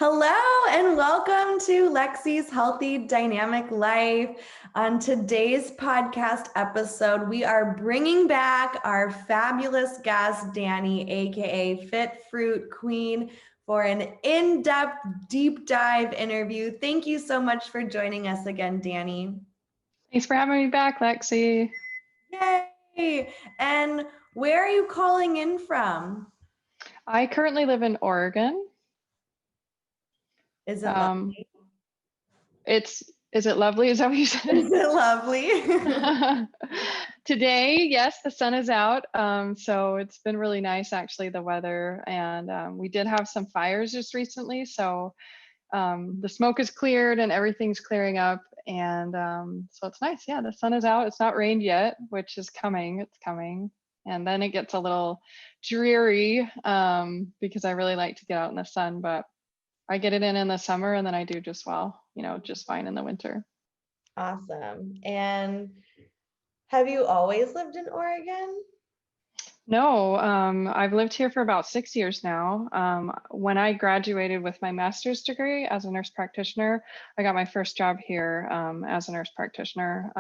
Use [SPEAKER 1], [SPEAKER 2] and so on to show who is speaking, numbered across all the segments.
[SPEAKER 1] Hello and welcome to Lexi's Healthy Dynamic Life. On today's podcast episode, we are bringing back our fabulous guest, Dani, aka Fit Fruit Queen, for an in-depth, deep dive interview. Thank you so much for joining us again, Dani.
[SPEAKER 2] Thanks for having me back, Lexi.
[SPEAKER 1] Yay! And where are you calling in from?
[SPEAKER 2] I currently live in Oregon.
[SPEAKER 1] Is it lovely?
[SPEAKER 2] Is it lovely? Is that what you said?
[SPEAKER 1] Is it lovely?
[SPEAKER 2] Today, yes, the sun is out. So it's been really nice, actually, the weather. And we did have some fires just recently. So the smoke is cleared and everything's clearing up. And so it's nice. Yeah, the sun is out. It's not rained yet, which is coming. It's coming. And then it gets a little dreary because I really like to get out in the sun, but I get it in the summer and then I do just well, just fine in the winter.
[SPEAKER 1] Awesome. And have you always lived in Oregon?
[SPEAKER 2] No, I've lived here for about 6 years now. When I graduated with my master's degree as a nurse practitioner, I got my first job here as a nurse practitioner.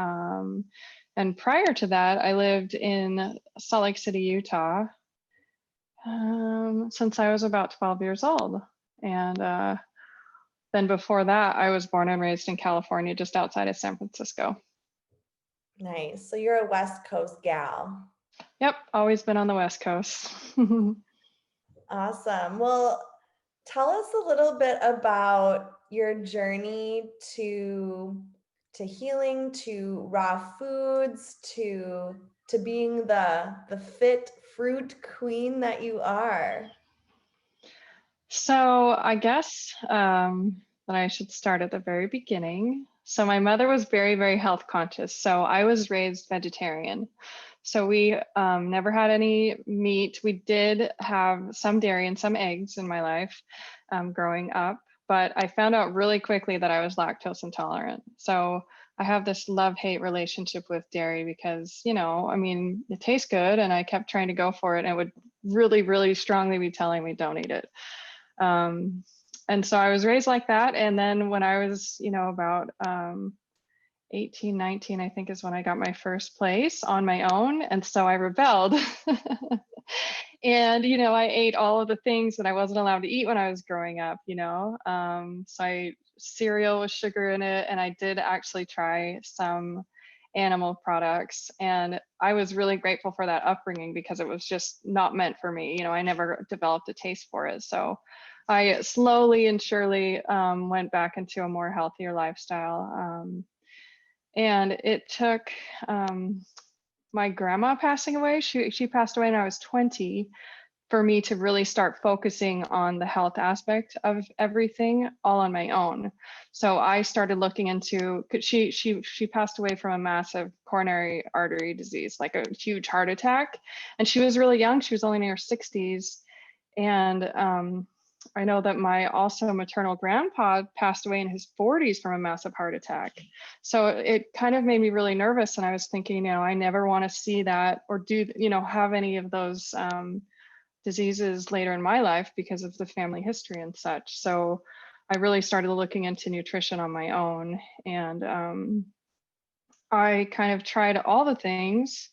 [SPEAKER 2] And prior to that, I lived in Salt Lake City, Utah, since I was about 12 years old. And then before that, I was born and raised in California, just outside of San Francisco.
[SPEAKER 1] Nice. So you're a West Coast gal.
[SPEAKER 2] Yep, always been on the West Coast.
[SPEAKER 1] Awesome. Well, tell us a little bit about your journey to healing, to raw foods, to being the fit fruit queen that you are.
[SPEAKER 2] So I guess that I should start at the very beginning. So my mother was very, very health conscious. So I was raised vegetarian. So we never had any meat. We did have some dairy and some eggs in my life growing up, but I found out really quickly that I was lactose intolerant. So I have this love-hate relationship with dairy because, it tastes good and I kept trying to go for it and it would really, really strongly be telling me don't eat it. And so I was raised like that. And then when I was, about 18, 19, I think is when I got my first place on my own. And so I rebelled. And, I ate all of the things that I wasn't allowed to eat when I was growing up, So I cereal with sugar in it. And I did actually try some animal products. And I was really grateful for that upbringing because it was just not meant for me. I never developed a taste for it. So I slowly and surely went back into a more healthier lifestyle. And it took my grandma passing away. She passed away when I was 20 for me to really start focusing on the health aspect of everything all on my own. So I started looking into, she passed away from a massive coronary artery disease, like a huge heart attack. And she was really young. She was only in her 60s. And I know that my also maternal grandpa passed away in his 40s from a massive heart attack. So it kind of made me really nervous. And I was thinking, I never want to see that or do, have any of those diseases later in my life because of the family history and such. So I really started looking into nutrition on my own. And I kind of tried all the things.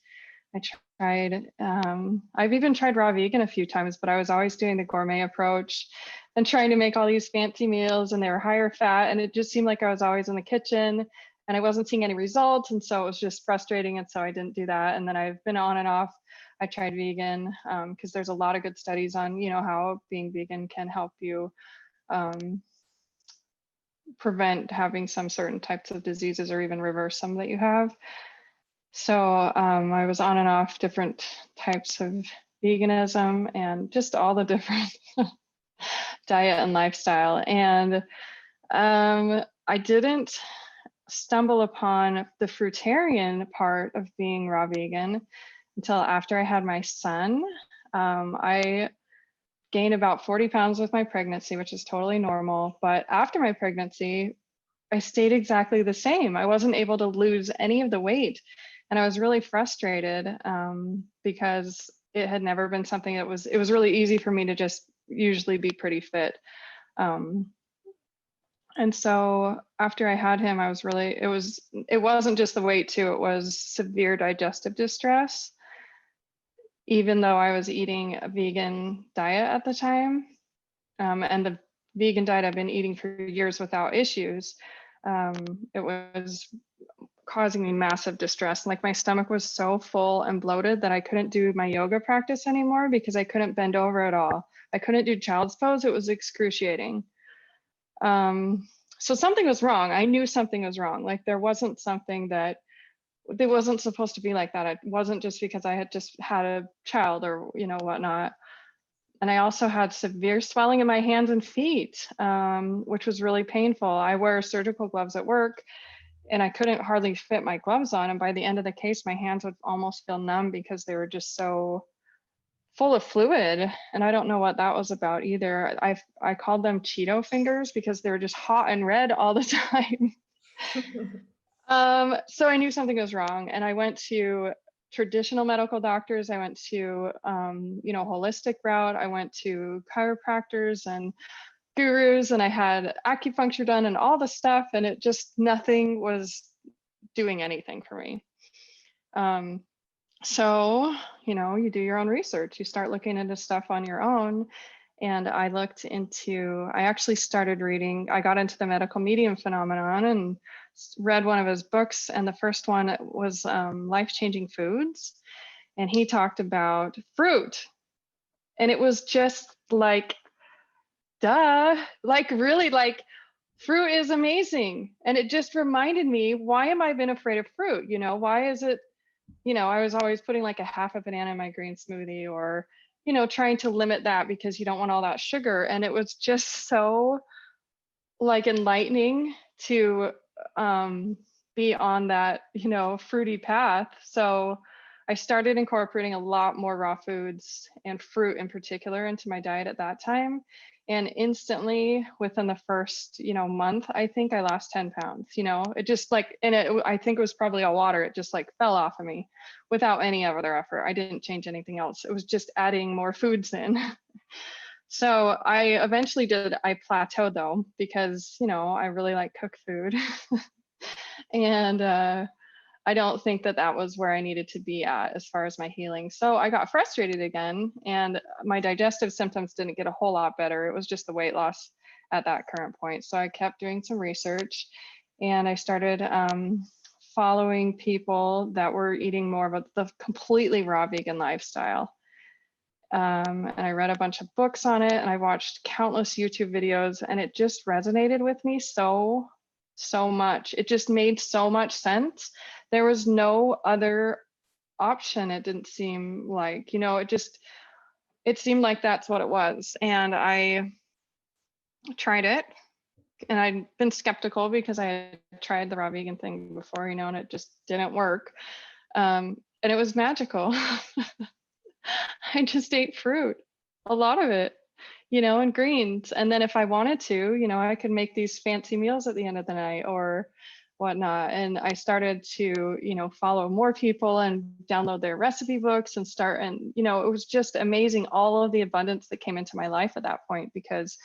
[SPEAKER 2] I've even tried raw vegan a few times, but I was always doing the gourmet approach and trying to make all these fancy meals and they were higher fat. And it just seemed like I was always in the kitchen and I wasn't seeing any results. And so it was just frustrating. And so I didn't do that. And then I've been on and off. I tried vegan because there's a lot of good studies on, how being vegan can help you prevent having some certain types of diseases or even reverse some that you have. So I was on and off different types of veganism and just all the different diet and lifestyle. And I didn't stumble upon the fruitarian part of being raw vegan until after I had my son. I gained about 40 pounds with my pregnancy, which is totally normal. But after my pregnancy, I stayed exactly the same. I wasn't able to lose any of the weight. And I was really frustrated because it had never been something it was really easy for me to just usually be pretty fit. And so after I had him, I was really, it wasn't just the weight too, it was severe digestive distress, even though I was eating a vegan diet at the time. And the vegan diet I've been eating for years without issues, it was causing me massive distress. Like my stomach was so full and bloated that I couldn't do my yoga practice anymore because I couldn't bend over at all. I couldn't do child's pose. It was excruciating. So something was wrong. I knew something was wrong. Like there wasn't something that it wasn't supposed to be like that. It wasn't just because I had just had a child or, you know, whatnot. And I also had severe swelling in my hands and feet, which was really painful. I wear surgical gloves at work and I couldn't hardly fit my gloves on. And by the end of the case, my hands would almost feel numb because they were just so full of fluid. And I don't know what that was about either. I called them Cheeto fingers because they were just hot and red all the time. So I knew something was wrong, and I went to traditional medical doctors. I went to, you know, holistic route. I went to chiropractors and gurus, and I had acupuncture done and all the stuff, and it just, nothing was doing anything for me. So, you know, you do your own research, you start looking into stuff on your own. And I actually started reading, I got into the medical medium phenomenon and read one of his books. And the first one was Life-Changing Foods. And he talked about fruit. And it was just like, duh, like really, like fruit is amazing. And it just reminded me, why am I been afraid of fruit? You know, why is it, you know, I was always putting like a half a banana in my green smoothie, or, you know, trying to limit that because you don't want all that sugar. And it was just so like enlightening to be on that, you know, fruity path. So I started incorporating a lot more raw foods and fruit in particular into my diet at that time. And instantly within the first, you know, month, I think I lost 10 pounds, you know, it just like, and I think it was probably all water. It just like fell off of me without any other effort. I didn't change anything else. It was just adding more foods in. So I I plateaued though, because, you know, I really like cooked food. And I don't think that that was where I needed to be at as far as my healing. So I got frustrated again, and my digestive symptoms didn't get a whole lot better. It was just the weight loss at that current point. So I kept doing some research, and I started following people that were eating more of the completely raw vegan lifestyle. And I read a bunch of books on it, and I watched countless YouTube videos, and it just resonated with me so much. It just made so much sense. There was no other option. It didn't seem like, you know, it seemed like that's what it was. And I tried it, and I'd been skeptical because I had tried the raw vegan thing before, you know, and it just didn't work. And it was magical. I just ate fruit, a lot of it, you know, and greens. And then if I wanted to, you know, I could make these fancy meals at the end of the night or whatnot. And I started to, you know, follow more people and download their recipe books and start. And, you know, it was just amazing, all of the abundance that came into my life at that point, because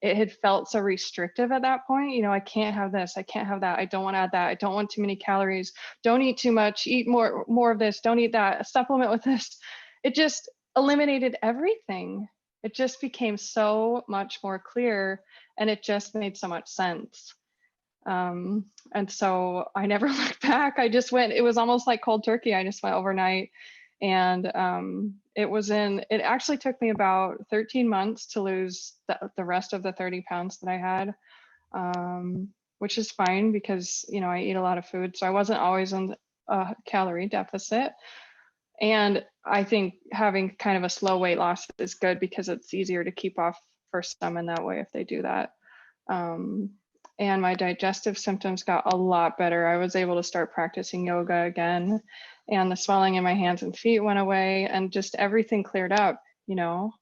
[SPEAKER 2] it had felt so restrictive at that point. You know, I can't have this, I can't have that, I don't want to add that, I don't want too many calories, don't eat too much, eat more of this, don't eat that, supplement with this. It just eliminated everything. It just became so much more clear, and it just made so much sense. And so I never looked back. I just went, it was almost like cold turkey. I just went overnight, and it actually took me about 13 months to lose the rest of the 30 pounds that I had, which is fine because, you know, I eat a lot of food. So I wasn't always in a calorie deficit. And I think having kind of a slow weight loss is good because it's easier to keep off for some in that way if they do that. And my digestive symptoms got a lot better. I was able to start practicing yoga again, and the swelling in my hands and feet went away, and just everything cleared up. You know,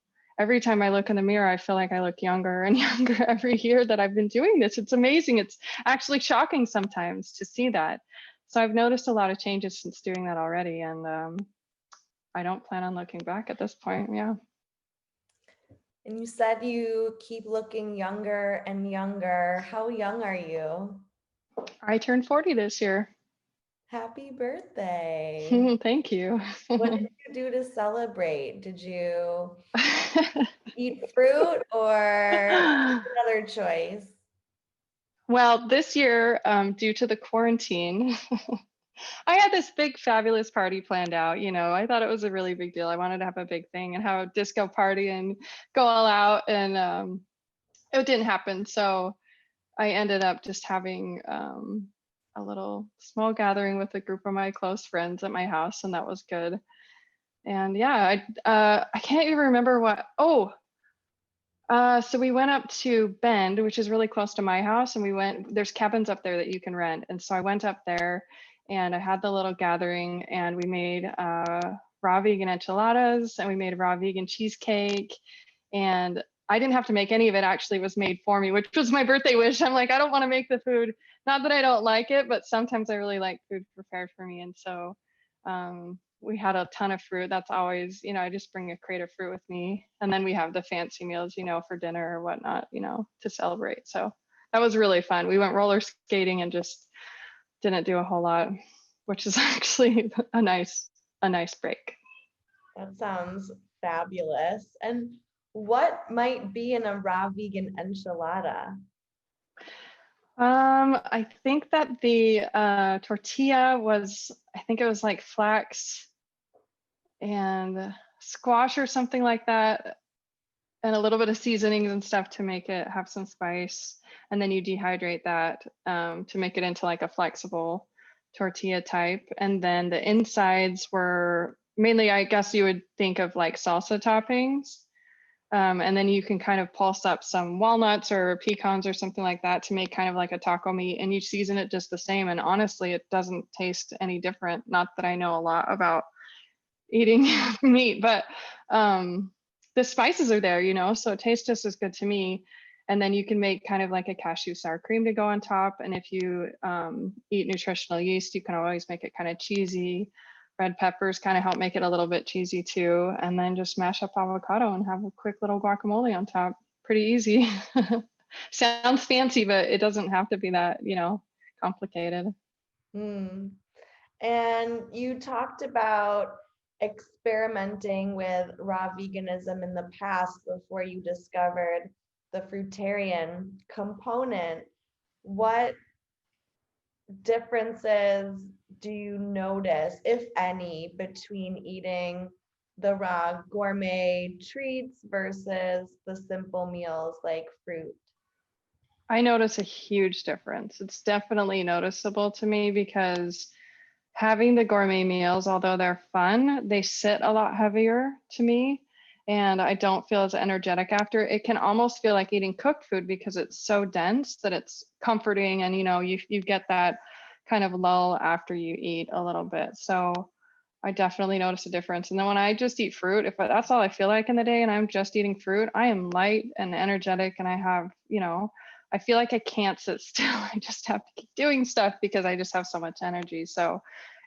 [SPEAKER 2] every time I look in the mirror, I feel like I look younger and younger every year that I've been doing this. It's amazing. It's actually shocking sometimes to see that. So I've noticed a lot of changes since doing that already. And I don't plan on looking back at this point. Yeah.
[SPEAKER 1] And you said you keep looking younger and younger. How young are you?
[SPEAKER 2] I turned 40 this year.
[SPEAKER 1] Happy birthday.
[SPEAKER 2] Thank you.
[SPEAKER 1] What did you do to celebrate? Did you eat fruit or another choice?
[SPEAKER 2] Well, this year, due to the quarantine, I had this big, fabulous party planned out. You know, I thought it was a really big deal. I wanted to have a big thing and have a disco party and go all out, and it didn't happen. So I ended up just having a little small gathering with a group of my close friends at my house, and that was good. And yeah, I can't even remember what. Oh, so we went up to Bend, which is really close to my house, and there's cabins up there that you can rent. And so I went up there and I had the little gathering, and we made raw vegan enchiladas, and we made raw vegan cheesecake. And I didn't have to make any of it, actually. It was made for me, which was my birthday wish. I'm like, I don't want to make the food. Not that I don't like it, but sometimes I really like food prepared for me. And so we had a ton of fruit. That's always, I just bring a crate of fruit with me. And then we have the fancy meals, for dinner or whatnot, to celebrate. So that was really fun. We went roller skating and just didn't do a whole lot, which is actually a nice break.
[SPEAKER 1] That sounds fabulous. And what might be in a raw vegan enchilada?
[SPEAKER 2] I think that the tortilla was, I think it was like flax and squash or something like that, and a little bit of seasonings and stuff to make it have some spice. And then you dehydrate that to make it into like a flexible tortilla type. And then the insides were mainly, I guess you would think of like salsa toppings. And then you can kind of pulse up some walnuts or pecans or something like that to make kind of like a taco meat, and you season it just the same. And honestly, it doesn't taste any different. Not that I know a lot about eating meat, but the spices are there, so it tastes just as good to me. And then you can make kind of like a cashew sour cream to go on top. And if you eat nutritional yeast, you can always make it kind of cheesy. Red peppers kind of help make it a little bit cheesy too. And then just mash up avocado and have a quick little guacamole on top. Pretty easy. Sounds fancy, but it doesn't have to be that, complicated.
[SPEAKER 1] Hmm. And you talked about experimenting with raw veganism in the past before you discovered the fruitarian component. What differences do you notice, if any, between eating the raw gourmet treats versus the simple meals like fruit?
[SPEAKER 2] I notice a huge difference. It's definitely noticeable to me because having the gourmet meals, although they're fun, they sit a lot heavier to me, and I don't feel as energetic after. It can almost feel like eating cooked food because it's so dense that it's comforting, and you get that kind of lull after you eat a little bit. So I definitely notice a difference. And then when I just eat fruit, if that's all I feel like in the day and I'm just eating fruit, I am light and energetic, and I have, I feel like I can't sit still. I just have to keep doing stuff because I just have so much energy. So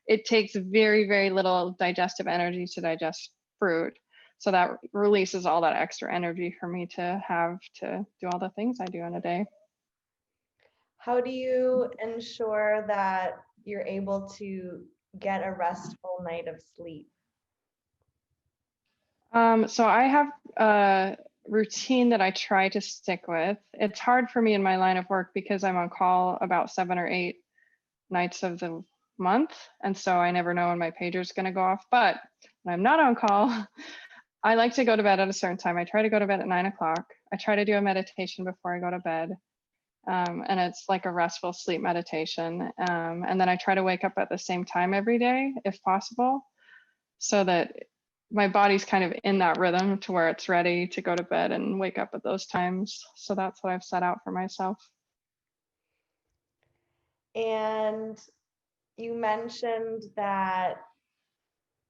[SPEAKER 2] it takes very, very little digestive energy to digest fruit. So that releases all that extra energy for me to have to do all the things I do in a day.
[SPEAKER 1] How do you ensure that you're able to get a restful night of sleep?
[SPEAKER 2] So I have a routine that I try to stick with. It's hard for me in my line of work because I'm on call about 7 or 8 nights of the month. And so I never know when my pager is going to go off. But when I'm not on call, I like to go to bed at a certain time. I try to go to bed at 9 o'clock. I try to do a meditation before I go to bed. And it's like a restful sleep meditation. And then I try to wake up at the same time every day, if possible, so that my body's kind of in that rhythm to where it's ready to go to bed and wake up at those times. So that's what I've set out for myself.
[SPEAKER 1] And you mentioned that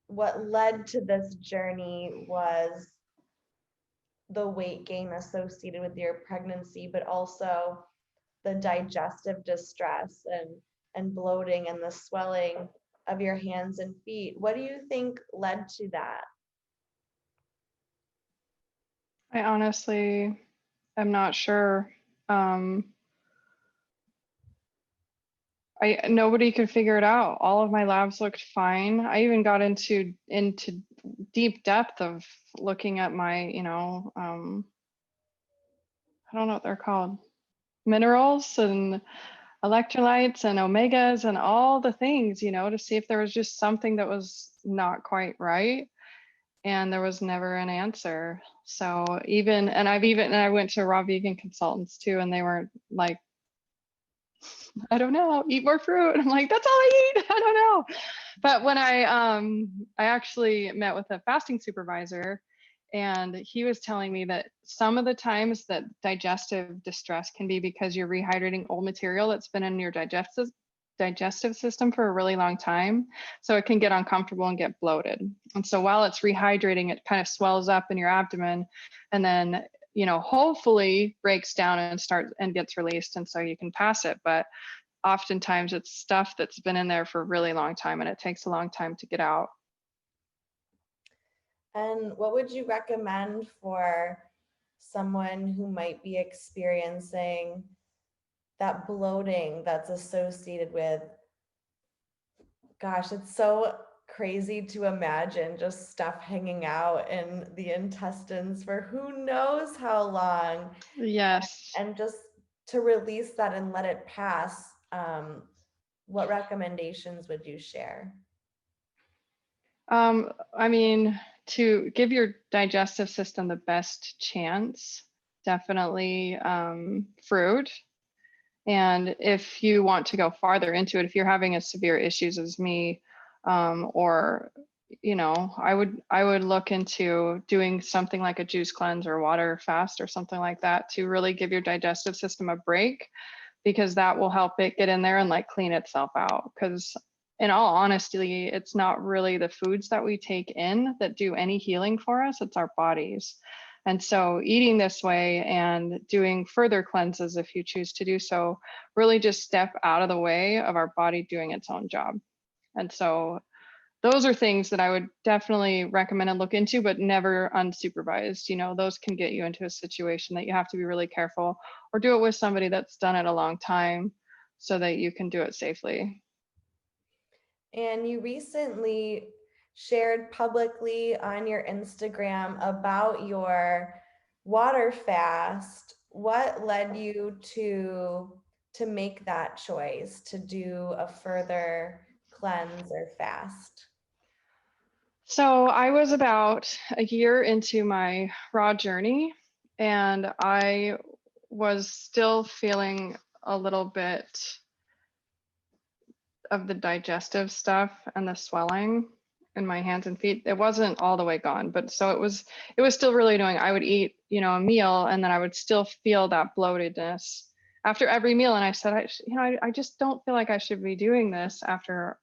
[SPEAKER 1] what led to this journey was the weight gain associated with your pregnancy, but also the digestive distress and bloating and the swelling of your hands and feet. What do you think led to that?
[SPEAKER 2] I honestly am not sure. Um, nobody could figure it out. All of my labs looked fine. I even got into deep depth of looking at my, I don't know what they're called, minerals and electrolytes and omegas and all the things, to see if there was just something that was not quite right. And there was never an answer. So I went to raw vegan consultants too, and they were like, I don't know, eat more fruit. I'm like, that's all I eat. I don't know. But when I actually met with a fasting supervisor, and he was telling me that some of the times that digestive distress can be because you're rehydrating old material that's been in your digestive system for a really long time. So it can get uncomfortable and get bloated. And so while it's rehydrating, it kind of swells up in your abdomen, and then hopefully breaks down and gets released, and so you can pass it. But oftentimes it's stuff that's been in there for a really long time, and it takes a long time to get out.
[SPEAKER 1] And what would you recommend for someone who might be experiencing that bloating that's associated with, gosh, it's so crazy to imagine just stuff hanging out in the intestines for who knows how long,
[SPEAKER 2] Yes.
[SPEAKER 1] and just to release that and let it pass. What recommendations would you share?
[SPEAKER 2] I mean, to give your digestive system the best chance, definitely fruit. And if you want to go farther into it, if you're having as severe issues as me, or I would look into doing something like a juice cleanse or water fast or something like that to really give your digestive system a break, because that will help it get in there and like clean itself out. Because in all honesty, it's not really the foods that we take in that do any healing for us, it's our bodies. And so eating this way and doing further cleanses, if you choose to do so, really just step out of the way of our body doing its own job. And so those are things that I would definitely recommend and look into, but never unsupervised. Those can get you into a situation that you have to be really careful, or do it with somebody that's done it a long time so that you can do it safely.
[SPEAKER 1] And you recently shared publicly on your Instagram about your water fast. What led you to make that choice to do a further cleanse or fast?
[SPEAKER 2] So I was about a year into my raw journey, and I was still feeling a little bit of the digestive stuff and the swelling in my hands and feet. It wasn't all the way gone, but so it was still really annoying. I would eat, a meal, and then I would still feel that bloatedness after every meal. And I said, I just don't feel like I should be doing this after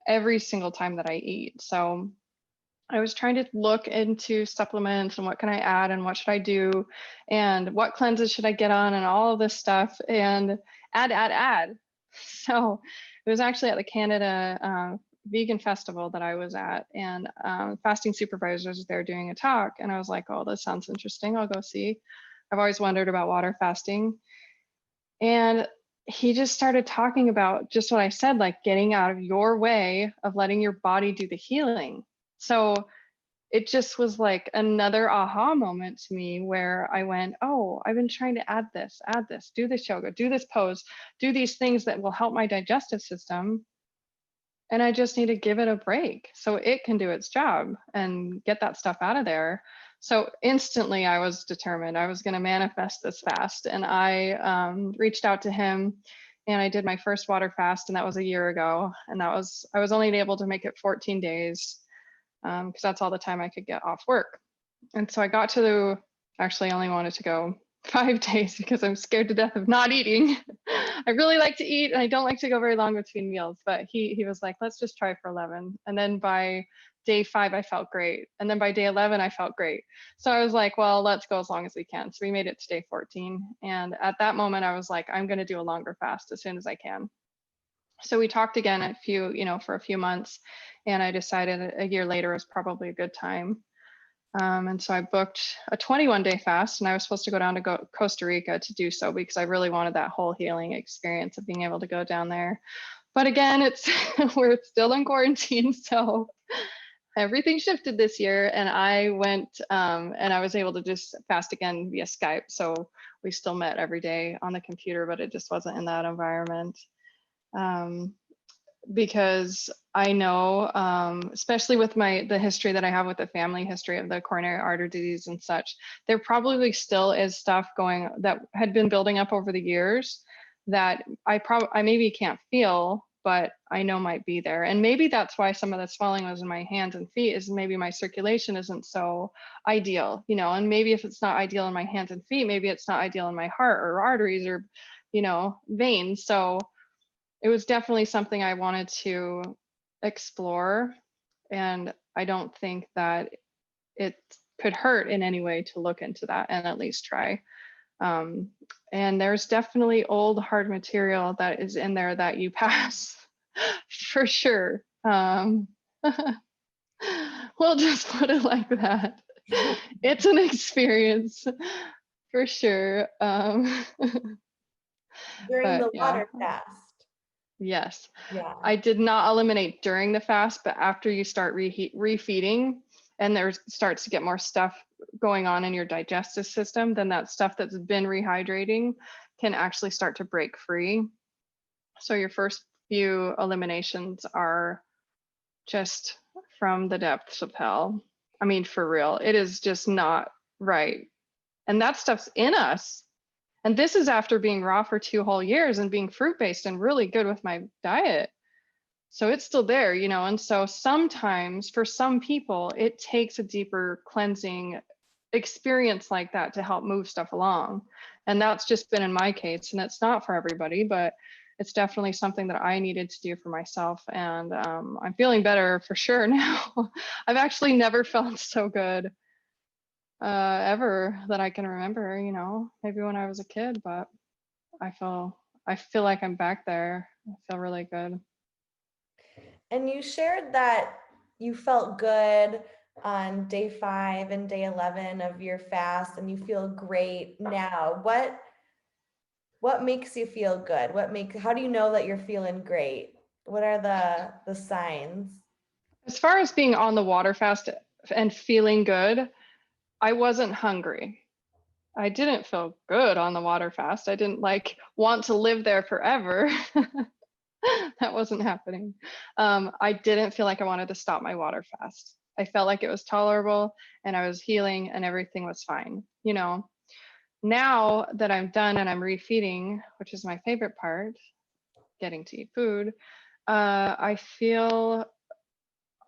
[SPEAKER 2] every single time that I eat. So I was trying to look into supplements and what can I add and what should I do and what cleanses should I get on and all of this stuff, and add. So it was actually at the Canada Vegan Festival that I was at, and fasting supervisors there doing a talk, and I was like, oh, this sounds interesting. I'll go see. I've always wondered about water fasting. And he just started talking about just what I said, like getting out of your way of letting your body do the healing. So it just was like another aha moment to me where I went, oh, I've been trying to add this, do this yoga, do this pose, do these things that will help my digestive system. And I just need to give it a break so it can do its job and get that stuff out of there. So instantly I was determined I was going to manifest this fast. And I reached out to him, and I did my first water fast, and that was a year ago. And I was only able to make it 14 days because that's all the time I could get off work. And so I got to actually only wanted to go 5 days because I'm scared to death of not eating. I really like to eat, and I don't like to go very long between meals, but he was like, let's just try for 11. And then by day 5, I felt great. And then by day 11, I felt great. So I was like, well, let's go as long as we can. So we made it to day 14. And at that moment, I was like, I'm going to do a longer fast as soon as I can. So we talked again for a few months, and I decided a year later was probably a good time. And so I booked a 21-day fast, and I was supposed to go down to Costa Rica to do so because I really wanted that whole healing experience of being able to go down there. But again, we're still in quarantine, so everything shifted this year, and I went and I was able to just fast again via Skype. So we still met every day on the computer, but it just wasn't in that environment. Because I know, especially with the history that I have with the family history of the coronary artery disease and such, there probably still is stuff going that had been building up over the years that I maybe can't feel, but I know might be there. And maybe that's why some of the swelling was in my hands and feet, is maybe my circulation isn't so ideal, you know, and maybe if it's not ideal in my hands and feet, maybe it's not ideal in my heart or arteries or, you know, veins. So it was definitely something I wanted to explore. And I don't think that it could hurt in any way to look into that and at least try. And there's definitely old hard material that is in there that you pass for sure. We'll just put it like that. It's an experience for sure.
[SPEAKER 1] During the
[SPEAKER 2] Yeah.
[SPEAKER 1] water fast.
[SPEAKER 2] Yes.
[SPEAKER 1] Yeah.
[SPEAKER 2] I did not eliminate during the fast, but after you start refeeding and there starts to get more stuff going on in your digestive system, then that stuff that's been rehydrating can actually start to break free. So your first few eliminations are just from the depths of hell. I mean, for real, it is just not right. And that stuff's in us. And this is after being raw for 2 whole years and being fruit-based and really good with my diet. So it's still there, you know, and so sometimes for some people, it takes a deeper cleansing experience like that to help move stuff along. And that's just been in my case, and it's not for everybody, but it's definitely something that I needed to do for myself. And I'm feeling better for sure now. I've actually never felt so good ever that I can remember, you know, maybe when I was a kid, but I feel like I'm back there. I feel really good.
[SPEAKER 1] And you shared that you felt good on day 5 and day 11 of your fast, and you feel great now. What makes you feel good? How do you know that you're feeling great? What are the signs?
[SPEAKER 2] As far as being on the water fast and feeling good, I wasn't hungry. I didn't feel good on the water fast. I didn't like want to live there forever. That wasn't happening. I didn't feel like I wanted to stop my water fast. I felt like it was tolerable and I was healing and everything was fine. You know, now that I'm done and I'm refeeding, which is my favorite part, getting to eat food, I feel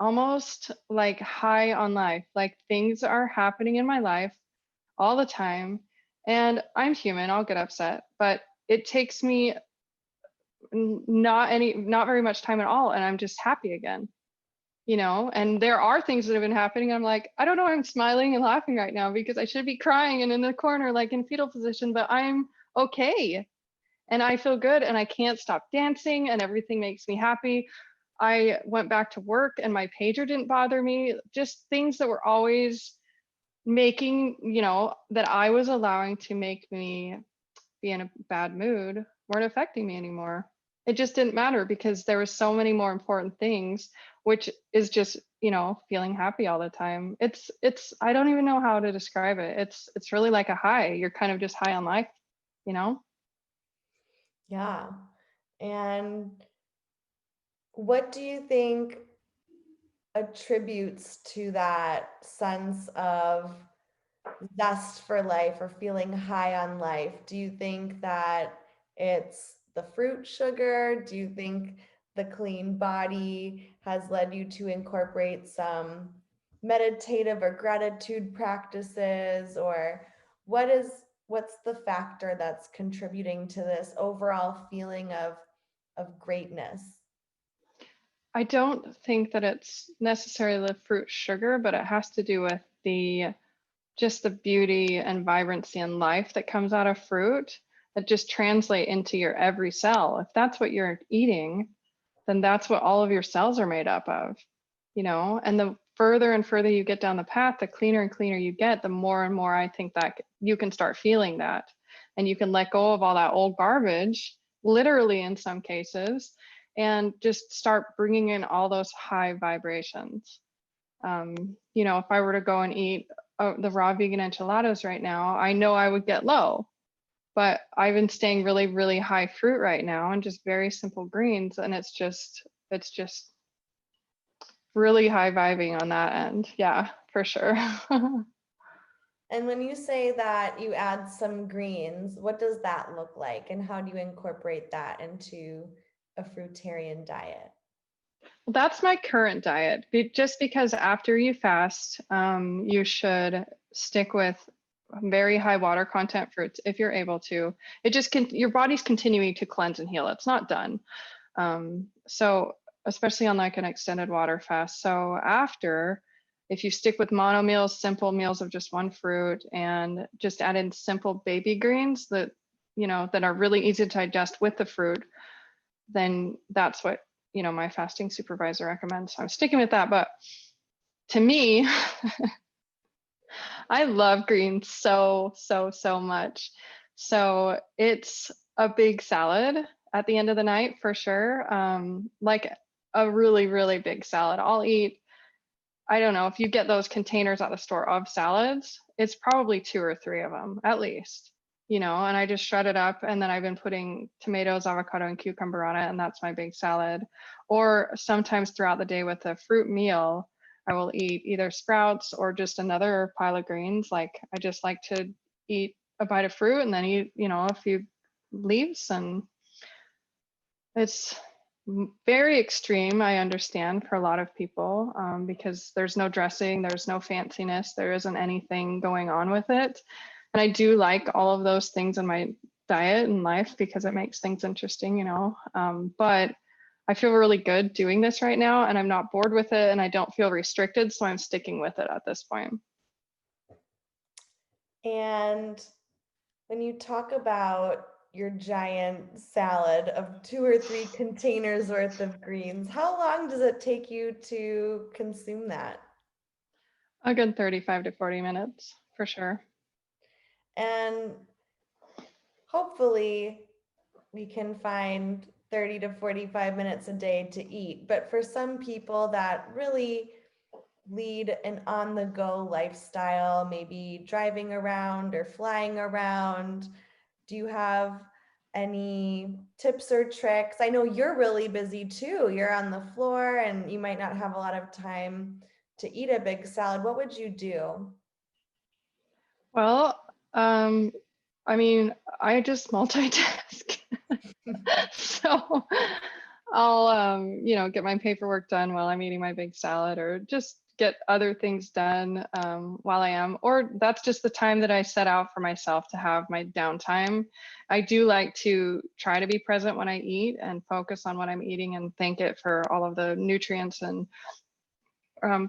[SPEAKER 2] almost like high on life. Like things are happening in my life all the time. And I'm human, I'll get upset, but it takes me not very much time at all. And I'm just happy again, you know? And there are things that have been happening. I'm like, I don't know, I'm smiling and laughing right now because I should be crying and in the corner, like in fetal position, but I'm okay. And I feel good and I can't stop dancing and everything makes me happy. I went back to work and my pager didn't bother me. Just things that were always making, you know, that I was allowing to make me be in a bad mood weren't affecting me anymore. It just didn't matter because there were so many more important things, which is just, you know, feeling happy all the time. It's I don't even know how to describe it. It's really like a high. You're kind of just high on life, you know?
[SPEAKER 1] Yeah. And what do you think attributes to that sense of zest for life or feeling high on life? Do you think that it's the fruit sugar? Do you think the clean body has led you to incorporate some meditative or gratitude practices? Or what's the factor that's contributing to this overall feeling of greatness?
[SPEAKER 2] I don't think that it's necessarily the fruit sugar, but it has to do with just the beauty and vibrancy and life that comes out of fruit that just translate into your every cell. If that's what you're eating, then that's what all of your cells are made up of, you know? And the further and further you get down the path, the cleaner and cleaner you get, the more and more I think that you can start feeling that. And you can let go of all that old garbage, literally in some cases, and just start bringing in all those high vibrations. You know, if I were to go and eat the raw vegan enchiladas right now, I know I would get low, but I've been staying really, really high fruit right now and just very simple greens. And it's just really high vibing on that end. Yeah, for sure.
[SPEAKER 1] And when you say that you add some greens, what does that look like? And how do you incorporate that into a fruitarian diet?
[SPEAKER 2] That's my current diet. Just because after you fast, you should stick with very high water content fruits if you're able to. It just your body's continuing to cleanse and heal. It's not done. So especially on like an extended water fast. So after, if you stick with mono meals, simple meals of just one fruit, and just add in simple baby greens that, you know, that are really easy to digest with the fruit, then that's what, you know, my fasting supervisor recommends. So I'm sticking with that. But to me, I love greens so much. So it's a big salad at the end of the night for sure. Like a really, really big salad. I'll eat, I don't know, if you get those containers at the store of salads, it's probably 2 or 3 of them at least, you know, and I just shred it up. And then I've been putting tomatoes, avocado, and cucumber on it. And that's my big salad. Or sometimes throughout the day with a fruit meal, I will eat either sprouts or just another pile of greens. Like I just like to eat a bite of fruit and then eat, you know, a few leaves. And it's very extreme, I understand, for a lot of people, because there's no dressing, there's no fanciness, there isn't anything going on with it. And I do like all of those things in my diet and life because it makes things interesting, you know. But I feel really good doing this right now and I'm not bored with it and I don't feel restricted. So I'm sticking with it at this point.
[SPEAKER 1] And when you talk about your giant salad of 2 or 3 containers worth of greens, how long does it take you to consume that?
[SPEAKER 2] A good 35 to 40 minutes for sure.
[SPEAKER 1] And hopefully we can find 30 to 45 minutes a day to eat. But for some people that really lead an on-the-go lifestyle, maybe driving around or flying around, do you have any tips or tricks? I know you're really busy too. You're on the floor and you might not have a lot of time to eat a big salad. What would you do?
[SPEAKER 2] Well, I mean, I just multitask. So I'll, you know, get my paperwork done while I'm eating my big salad or just get other things done while I am, or that's just the time that I set out for myself to have my downtime. I do like to try to be present when I eat and focus on what I'm eating and thank it for all of the nutrients and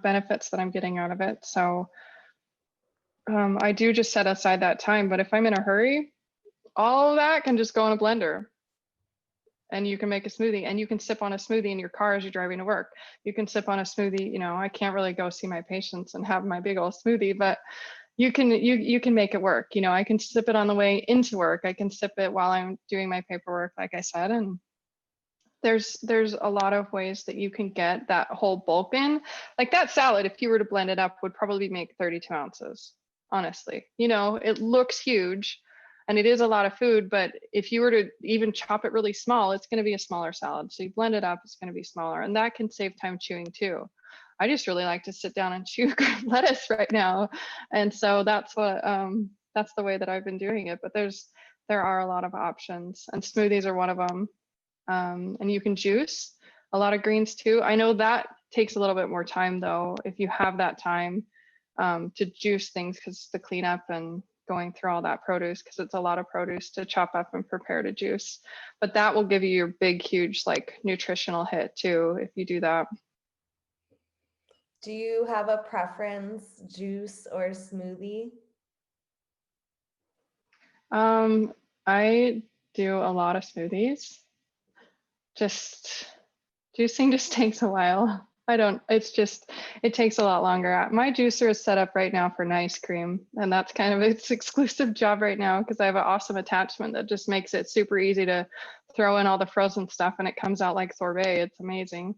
[SPEAKER 2] benefits that I'm getting out of it. So I do just set aside that time, but if I'm in a hurry, all of that can just go in a blender and you can make a smoothie and you can sip on a smoothie in your car as you're driving to work. You can sip on a smoothie, you know, I can't really go see my patients and have my big old smoothie, but you can make it work. You know, I can sip it on the way into work. I can sip it while I'm doing my paperwork, like I said, and there's a lot of ways that you can get that whole bulk in. Like that salad, if you were to blend it up, would probably make 32 ounces, honestly. You know, it looks huge and it is a lot of food, but if you were to even chop it really small, it's going to be a smaller salad. So you blend it up, it's going to be smaller, and that can save time chewing too. I just really like to sit down and chew lettuce right now, and so that's the way that I've been doing it. But there are a lot of options, and smoothies are one of them. And you can juice a lot of greens too. I know that takes a little bit more time though, if you have that time to juice things, because the cleanup and going through all that produce, because it's a lot of produce to chop up and prepare to juice. But that will give you your big, huge like nutritional hit too, if you do that.
[SPEAKER 1] Do you have a preference, juice or smoothie?
[SPEAKER 2] I do a lot of smoothies. Just juicing just takes a while. I don't, it's just, it takes a lot longer. My juicer is set up right now for an ice cream, and that's kind of its exclusive job right now because I have an awesome attachment that just makes it super easy to throw in all the frozen stuff and it comes out like sorbet. It's amazing.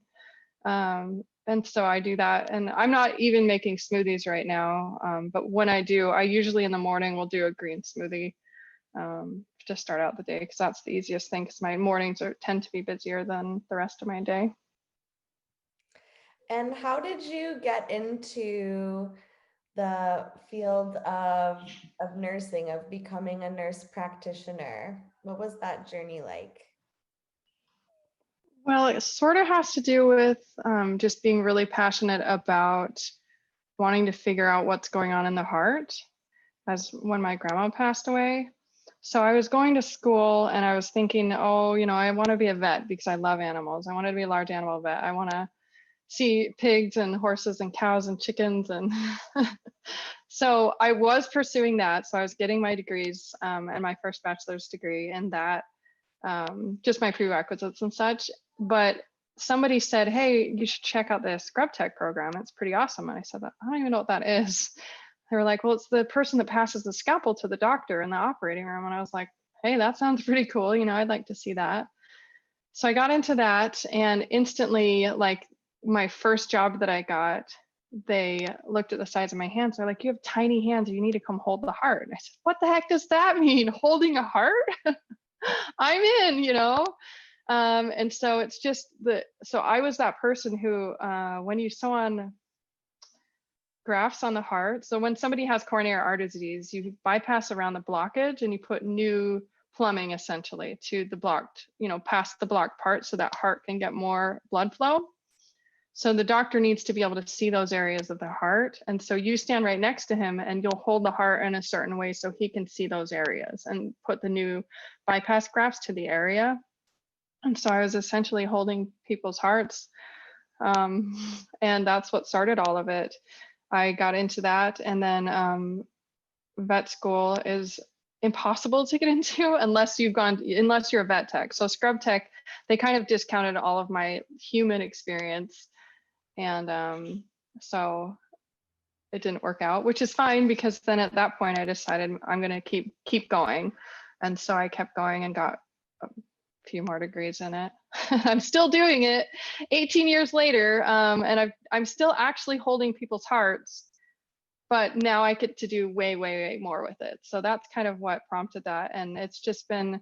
[SPEAKER 2] And so I do that, and I'm not even making smoothies right now. But when I do, I usually in the morning will do a green smoothie to start out the day because that's the easiest thing because my mornings tend to be busier than the rest of my day.
[SPEAKER 1] And how did you get into the field of nursing, of becoming a nurse practitioner? What was that journey like?
[SPEAKER 2] Well, it sort of has to do with just being really passionate about wanting to figure out what's going on in the heart, as when my grandma passed away. So I was going to school and I was thinking, oh, I want to be a vet because I love animals. I want to be a large animal vet. I want to see pigs and horses and cows and chickens. And so I was pursuing that. So I was getting my degrees and my first bachelor's degree in that, just my prerequisites and such. But somebody said, hey, you should check out this scrub tech program. It's pretty awesome. And I said, I don't even know what that is. They were like, well, it's the person that passes the scalpel to the doctor in the operating room. And I was like, hey, that sounds pretty cool. I'd like to see that. So I got into that, and instantly, like my first job that I got, they looked at the size of my hands. They're like, you have tiny hands. You need to come hold the heart. And I said, what the heck does that mean? Holding a heart? I'm in. And so it's just so I was that person who, when you sew on grafts on the heart, so when somebody has coronary artery disease, you bypass around the blockage and you put new plumbing essentially to the blocked, past the blocked part so that heart can get more blood flow. So the doctor needs to be able to see those areas of the heart. And so you stand right next to him and you'll hold the heart in a certain way so he can see those areas and put the new bypass grafts to the area. And so I was essentially holding people's hearts. And that's what started all of it. I got into that, and then vet school is impossible to get into unless you're a vet tech. So scrub tech, they kind of discounted all of my human experience, and so it didn't work out, which is fine because then at that point I decided I'm going to keep going, and so I kept going and got a few more degrees in it. I'm still doing it 18 years later, and I'm still actually holding people's hearts, but now I get to do way, way, way more with it. So that's kind of what prompted that. And it's just been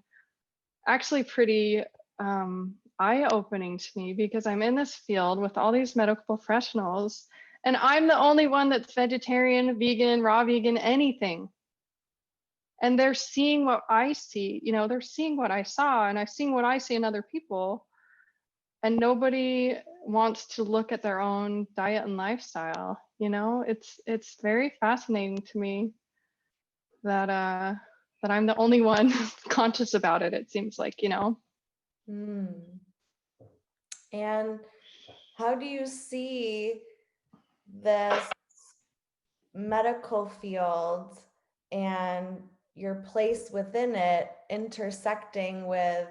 [SPEAKER 2] actually pretty eye-opening to me because I'm in this field with all these medical professionals, and I'm the only one that's vegetarian, vegan, raw vegan, anything. And they're seeing what I see, they're seeing what I saw, and I've seen what I see in other people. And nobody wants to look at their own diet and lifestyle. It's very fascinating to me that I'm the only one conscious about it. It seems like.
[SPEAKER 1] And how do you see this medical field and your place within it intersecting with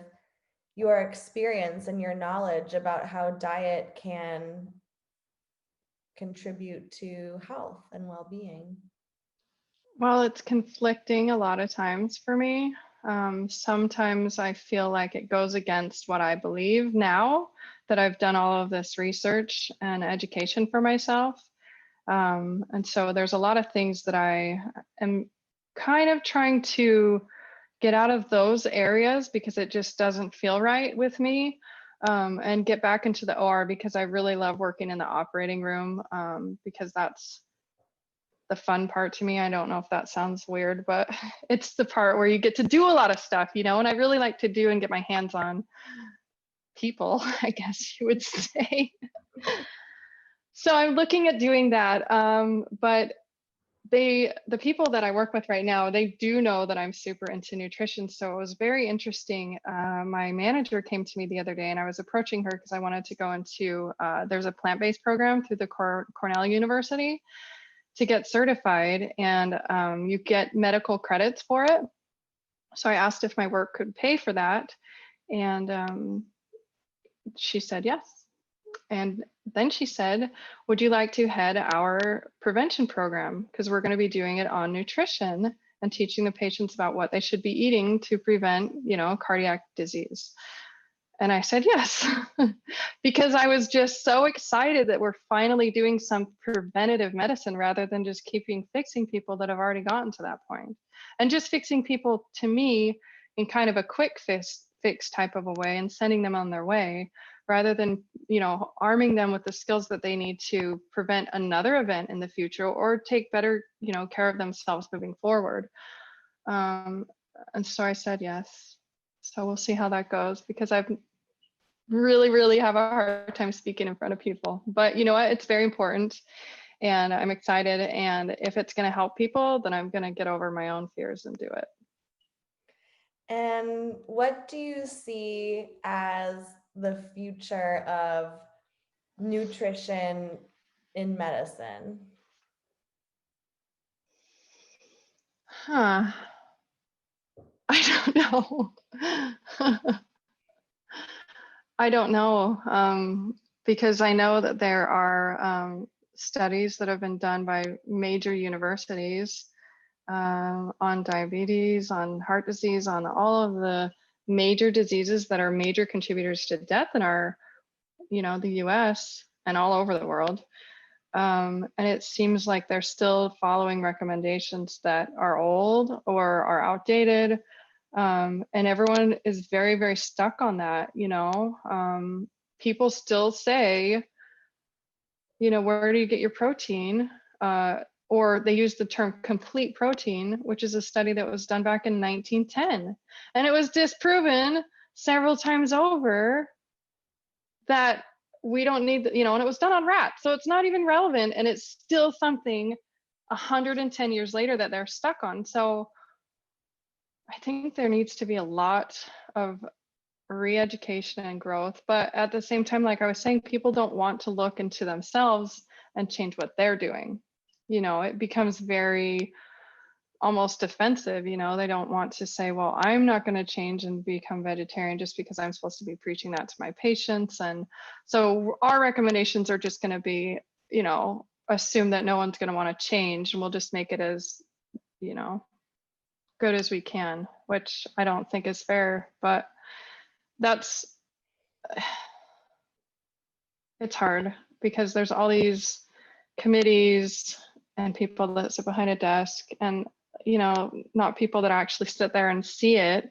[SPEAKER 1] your experience and your knowledge about how diet can contribute to health and well-being?
[SPEAKER 2] Well, it's conflicting a lot of times for me. Sometimes I feel like it goes against what I believe now that I've done all of this research and education for myself. And so there's a lot of things that I am kind of trying to get out of those areas because it just doesn't feel right with me, and get back into the OR because I really love working in the operating room, because that's the fun part to me. I don't know if that sounds weird, but it's the part where you get to do a lot of stuff, and I really like to do and get my hands on people, I guess you would say. So I'm looking at doing that. But the people that I work with right now, they do know that I'm super into nutrition. So it was very interesting. My manager came to me the other day and I was approaching her because I wanted to go into, there's a plant-based program through the Cornell University to get certified, and you get medical credits for it. So I asked if my work could pay for that, and she said yes. And then she said, would you like to head our prevention program? Because we're going to be doing it on nutrition and teaching the patients about what they should be eating to prevent, cardiac disease. And I said yes, because I was just so excited that we're finally doing some preventative medicine rather than just fixing people that have already gotten to that point. And just fixing people, to me, in kind of a quick fix type of a way and sending them on their way, rather than, arming them with the skills that they need to prevent another event in the future or take better, care of themselves moving forward. And so I said yes. So we'll see how that goes, because I've really have a hard time speaking in front of people. But you know what? It's very important and I'm excited. And if it's going to help people, then I'm going to get over my own fears and do it.
[SPEAKER 1] And what do you see as the future of nutrition in medicine?
[SPEAKER 2] I don't know. I don't know, because I know that there are studies that have been done by major universities on diabetes, on heart disease, on all of the major diseases that are major contributors to death in our, the US and all over the world. And it seems like they're still following recommendations that are old or are outdated. And everyone is very stuck on that, people still say, where do you get your protein? Or they use the term complete protein, which is a study that was done back in 1910. And it was disproven several times over that we don't need, and it was done on rats. So it's not even relevant. And it's still something 110 years later that they're stuck on. So I think there needs to be a lot of re-education and growth. But at the same time, like I was saying, people don't want to look into themselves and change what they're doing. It becomes very almost defensive. They don't want to say, well, I'm not going to change and become vegetarian just because I'm supposed to be preaching that to my patients. And so our recommendations are just going to be, assume that no one's going to want to change, and we'll just make it as, good as we can, which I don't think is fair, but it's hard because there's all these committees and people that sit behind a desk and, not people that actually sit there and see it,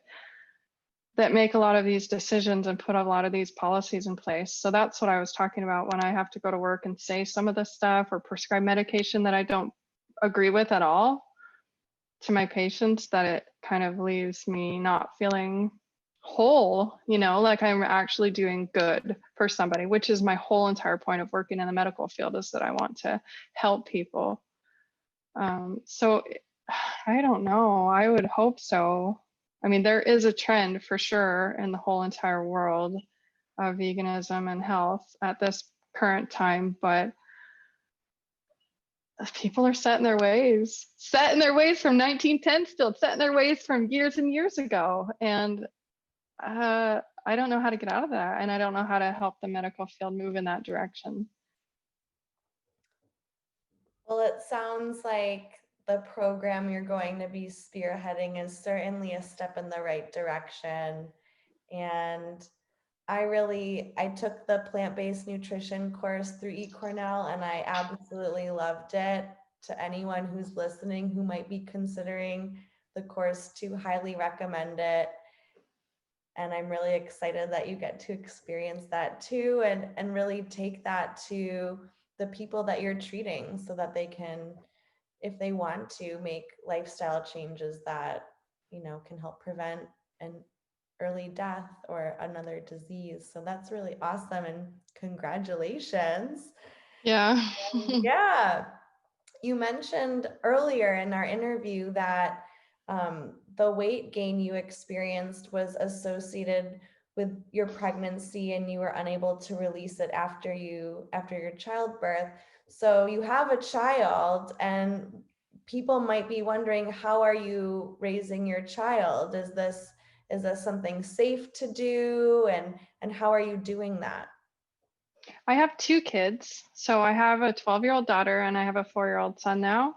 [SPEAKER 2] that make a lot of these decisions and put a lot of these policies in place. So that's what I was talking about when I have to go to work and say some of this stuff or prescribe medication that I don't agree with at all to my patients, that it kind of leaves me not feeling whole, like I'm actually doing good for somebody, which is my whole entire point of working in the medical field, is that I want to help people. So I don't know, I would hope so. I mean, there is a trend for sure in the whole entire world of veganism and health at this current time, but people are set in their ways from 1910, still set in their ways from years and years ago. And I don't know how to get out of that. And I don't know how to help the medical field move in that direction.
[SPEAKER 1] Well, it sounds like the program you're going to be spearheading is certainly a step in the right direction. And I took the plant-based nutrition course through eCornell and I absolutely loved it. To anyone who's listening who might be considering the course, to highly recommend it. And I'm really excited that you get to experience that too, and really take that to the people that you're treating so that they can, if they want to, make lifestyle changes that, can help prevent an early death or another disease. So that's really awesome, and congratulations.
[SPEAKER 2] Yeah.
[SPEAKER 1] Yeah. You mentioned earlier in our interview that the weight gain you experienced was associated with your pregnancy and you were unable to release it after your childbirth. So you have a child, and people might be wondering, how are you raising your child? Is this something safe to do, and how are you doing that?
[SPEAKER 2] I have 2 kids. So I have a 12-year-old daughter and I have a 4-year-old son now.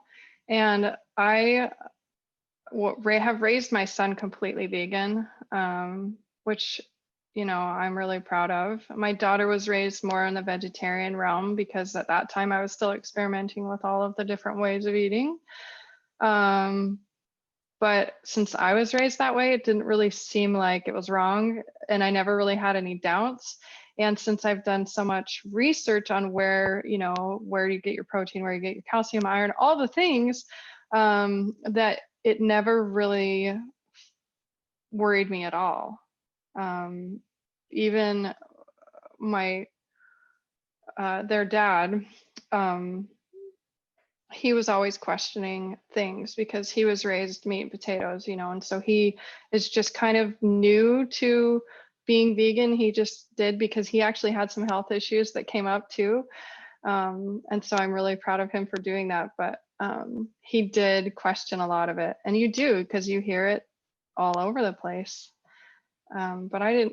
[SPEAKER 2] And I have raised my son completely vegan, which, I'm really proud of. My daughter was raised more in the vegetarian realm because at that time I was still experimenting with all of the different ways of eating. But since I was raised that way, it didn't really seem like it was wrong. And I never really had any doubts. And since I've done so much research on where you get your protein, where you get your calcium, iron, all the things, that it never really worried me at all. Even their dad, he was always questioning things because he was raised meat and potatoes, and so he is just kind of new to being vegan. He just did because he actually had some health issues that came up too. And so I'm really proud of him for doing that. But he did question a lot of it. And you do, because you hear it all over the place. But I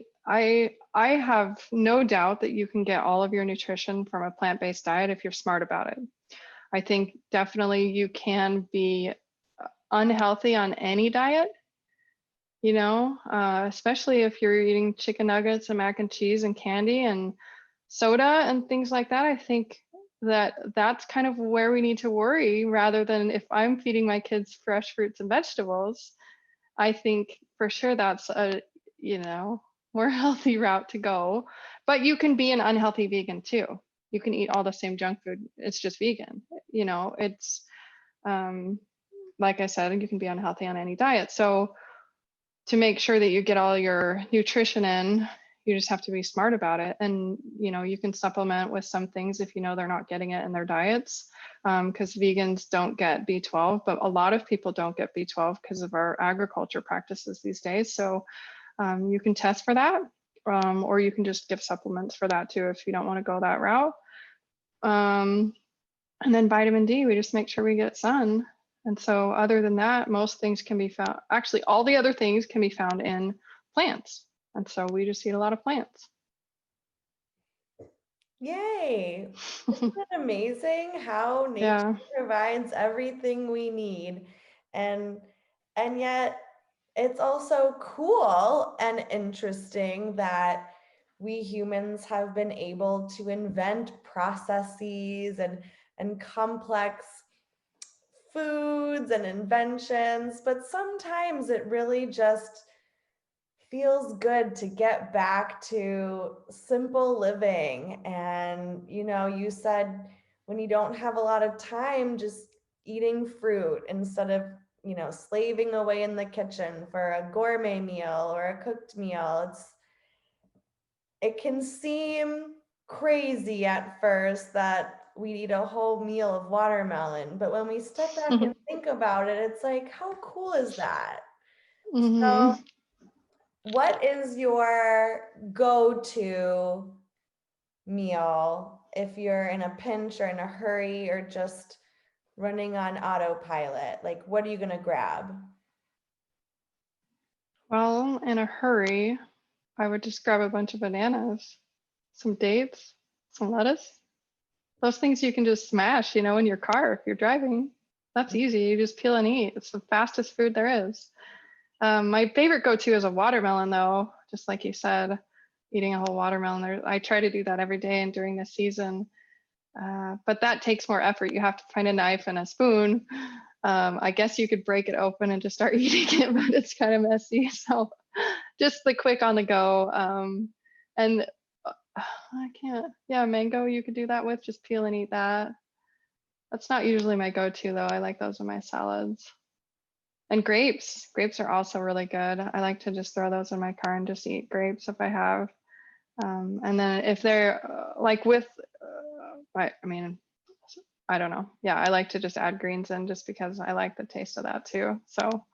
[SPEAKER 2] have no doubt that you can get all of your nutrition from a plant-based diet if you're smart about it. I think definitely you can be unhealthy on any diet, especially if you're eating chicken nuggets and mac and cheese and candy and soda and things like that. I think that's kind of where we need to worry, rather than if I'm feeding my kids fresh fruits and vegetables. I think for sure that's a, more healthy route to go. But you can be an unhealthy vegan too. You can eat all the same junk food. It's just vegan. It's like I said, you can be unhealthy on any diet. So to make sure that you get all your nutrition in, you just have to be smart about it. And, you can supplement with some things if they're not getting it in their diets, because vegans don't get B12, but a lot of people don't get B12 because of our agriculture practices these days. So you can test for that, or you can just give supplements for that too if you don't want to go that route. And then vitamin D, we just make sure we get sun. And so other than that, most things can be found, actually all the other things can be found in plants. And so we just eat a lot of plants.
[SPEAKER 1] Yay. Isn't it amazing how nature provides everything we need? And yet it's also cool and interesting that we humans have been able to invent processes and complex foods and inventions, but sometimes it really just feels good to get back to simple living. And you said when you don't have a lot of time, just eating fruit instead of slaving away in the kitchen for a gourmet meal or a cooked meal. It can seem crazy at first that we eat a whole meal of watermelon, but when we step back and think about it, it's like, how cool is that? So what is your go-to meal if you're in a pinch or in a hurry or just running on autopilot? Like, what are you going to grab?
[SPEAKER 2] Well, in a hurry, I would just grab a bunch of bananas, some dates, some lettuce. Those things you can just smash, in your car if you're driving. That's easy. You just peel and eat. It's the fastest food there is. My favorite go-to is a watermelon, though, just like you said, eating a whole watermelon. I try to do that every day and during the season, but that takes more effort. You have to find a knife and a spoon. I guess you could break it open and just start eating it, but it's kind of messy. So just the quick on the go. And I can't, mango you could do that with, just peel and eat that. That's not usually my go-to though. I like those in my salads. And grapes are also really good. I like to just throw those in my car and just eat grapes if I have. And then if they're like with, I don't know. Yeah, I like to just add greens in just because I like the taste of that too. So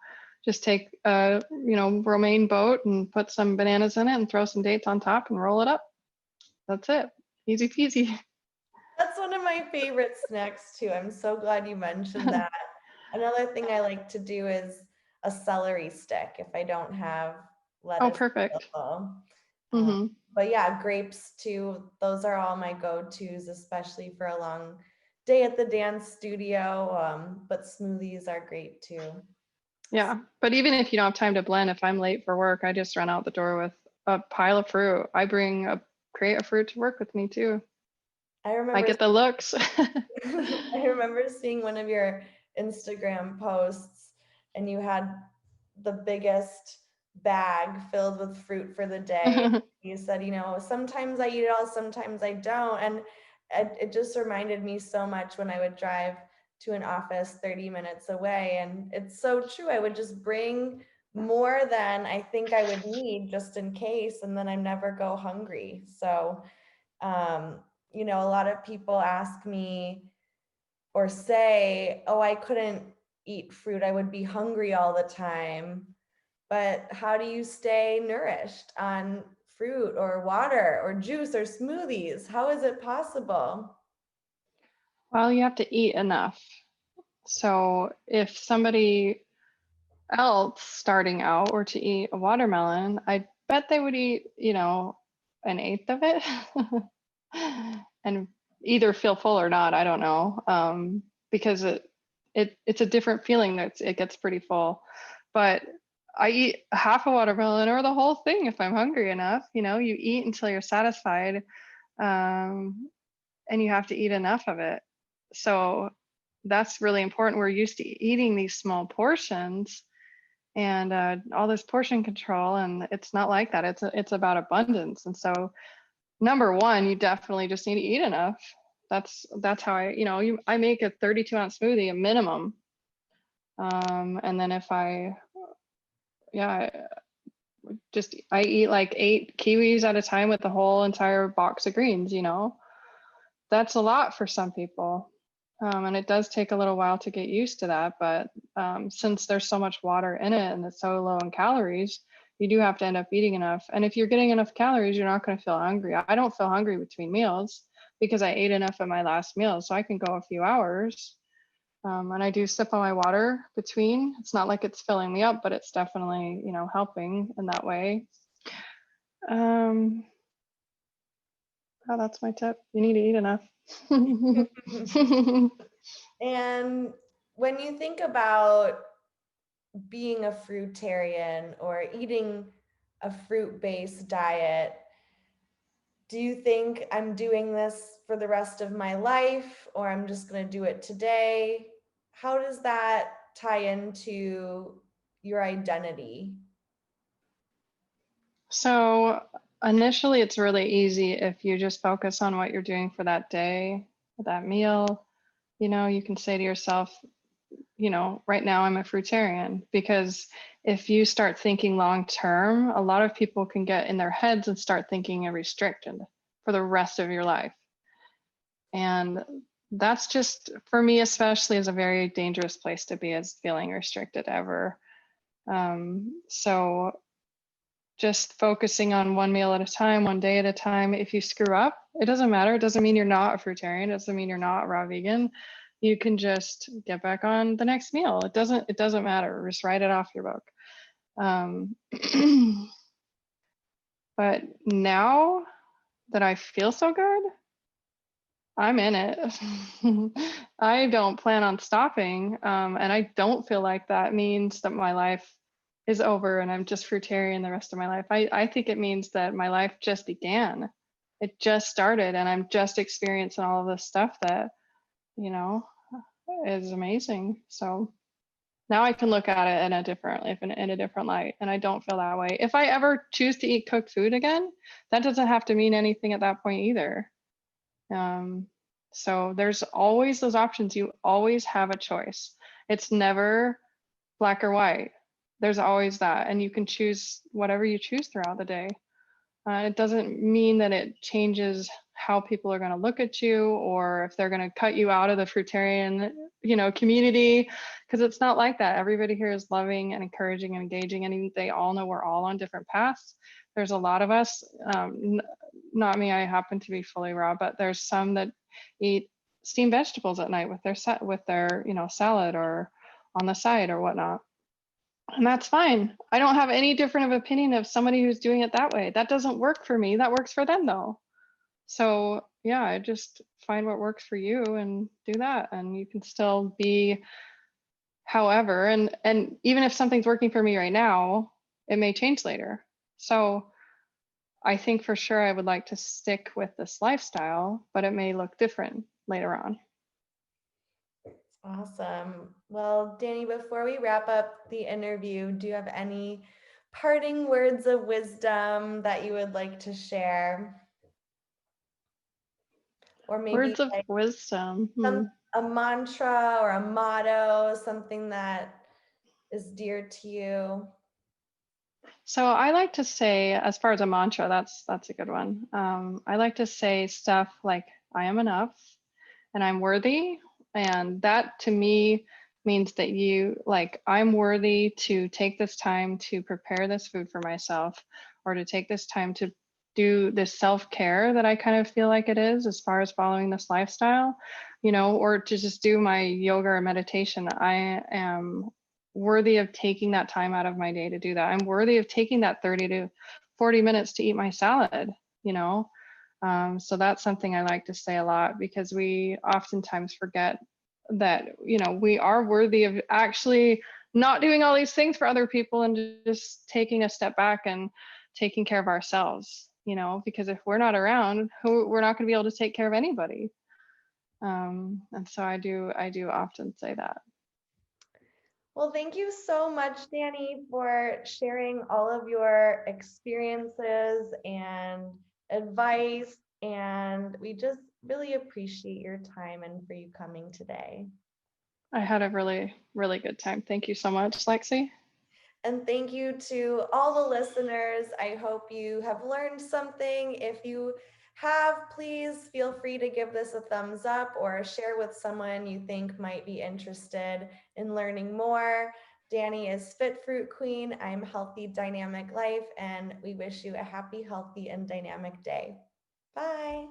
[SPEAKER 2] just take romaine boat and put some bananas in it and throw some dates on top and roll it up. That's it. Easy peasy.
[SPEAKER 1] That's one of my favorite snacks too. I'm so glad you mentioned that. Another thing I like to do is a celery stick if I don't have lettuce.
[SPEAKER 2] Oh, perfect.
[SPEAKER 1] But yeah, grapes too. Those are all my go-tos, especially for a long day at the dance studio. But smoothies are great too.
[SPEAKER 2] Yeah. But even if you don't have time to blend, if I'm late for work, I just run out the door with a pile of fruit. I bring a crate of fruit to work with me too.
[SPEAKER 1] I
[SPEAKER 2] I
[SPEAKER 1] remember
[SPEAKER 2] get the looks.
[SPEAKER 1] I remember seeing one of your Instagram posts and you had the biggest bag filled with fruit for the day. You said, sometimes I eat it all, sometimes I don't. And it just reminded me so much when I would drive to an office 30 minutes away. And it's so true. I would just bring more than I think I would need just in case, and then I never go hungry. So, a lot of people ask me or say, oh, I couldn't eat fruit, I would be hungry all the time. But how do you stay nourished on fruit or water or juice or smoothies? How is it possible?
[SPEAKER 2] Well, you have to eat enough. So if somebody else starting out were to eat a watermelon, I bet they would eat, an eighth of it and either feel full or not. I don't know. Because it's a different feeling that it gets pretty full. But I eat half a watermelon or the whole thing if I'm hungry enough. You eat until you're satisfied, and you have to eat enough of it. So that's really important. We're used to eating these small portions and all this portion control, and it's not like that. It's about abundance. And so number one, you definitely just need to eat enough. That's how I make a 32-ounce smoothie a minimum. And then if yeah, I eat like 8 kiwis at a time with the whole entire box of greens. That's a lot for some people. And it does take a little while to get used to that. But since there's so much water in it and it's so low in calories, you do have to end up eating enough. And if you're getting enough calories, you're not going to feel hungry. I don't feel hungry between meals because I ate enough at my last meal. So I can go a few hours. And I do sip on my water between. It's not like it's filling me up, but it's definitely, helping in that way. Um, oh, that's my tip. You need to eat enough.
[SPEAKER 1] And when you think about being a fruitarian or eating a fruit-based diet, do you think I'm doing this for the rest of my life or I'm just going to do it today? How does that tie into your identity?
[SPEAKER 2] So initially, it's really easy if you just focus on what you're doing for that day, that meal. You can say to yourself, right now I'm a fruitarian, because if you start thinking long term, a lot of people can get in their heads and start thinking you're restricted for the rest of your life. And that's just, for me especially, is a very dangerous place to be, as feeling restricted ever. So just focusing on one meal at a time, one day at a time. If you screw up, it doesn't matter. It doesn't mean you're not a fruitarian. It doesn't mean you're not raw vegan. You can just get back on the next meal. It doesn't matter. Just write it off your book. But now that I feel so good, I'm in it. I don't plan on stopping. And I don't feel like that means that my life is over and I'm just fruitarian the rest of my life. I think it means that my life just began. It just started and I'm just experiencing all of this stuff that, is amazing. So now I can look at it in a different light, and I don't feel that way. If I ever choose to eat cooked food again, that doesn't have to mean anything at that point either. So there's always those options. You always have a choice. It's never black or white. There's always that, and you can choose whatever you choose throughout the day. It doesn't mean that it changes how people are going to look at you, or if they're going to cut you out of the fruitarian, community, because it's not like that. Everybody here is loving and encouraging and engaging, and they all know we're all on different paths. There's a lot of us, not me, I happen to be fully raw, but there's some that eat steamed vegetables at night with their salad or on the side or whatnot. And that's fine. I don't have any different of opinion of somebody who's doing it that way. That doesn't work for me. That works for them though. So yeah, I just find what works for you and do that. And you can still be however, and even if something's working for me right now, it may change later. So I think for sure I would like to stick with this lifestyle, but it may look different later on.
[SPEAKER 1] Awesome. Well, Dani, before we wrap up the interview, do you have any parting words of wisdom that you would like to share? Or maybe
[SPEAKER 2] Words of
[SPEAKER 1] like
[SPEAKER 2] wisdom.
[SPEAKER 1] a mantra or a motto, something that is dear to you.
[SPEAKER 2] So I like to say, as far as a mantra, that's a good one. I like to say stuff like "I am enough" and "I'm worthy," and that to me means that I'm worthy to take this time to prepare this food for myself, or to take this time to do this self-care that I kind of feel like it is as far as following this lifestyle, or to just do my yoga or meditation. I am worthy of taking that time out of my day to do that. I'm worthy of taking that 30 to 40 minutes to eat my salad, you know? So that's something I like to say a lot, because we oftentimes forget that, we are worthy of actually not doing all these things for other people and just taking a step back and taking care of ourselves, because if we're not around, we're not going to be able to take care of anybody. And so I do often say that.
[SPEAKER 1] Well, thank you so much, Dani, for sharing all of your experiences and advice. And we just really appreciate your time and for you coming today.
[SPEAKER 2] I had a really, really good time. Thank you so much, Lexi.
[SPEAKER 1] And thank you to all the listeners. I hope you have learned something. If you have, please feel free to give this a thumbs up or share with someone you think might be interested in learning more. Dani is Fit Fruit Queen. I'm Healthy Dynamic Life, and we wish you a happy, healthy, and dynamic day. Bye.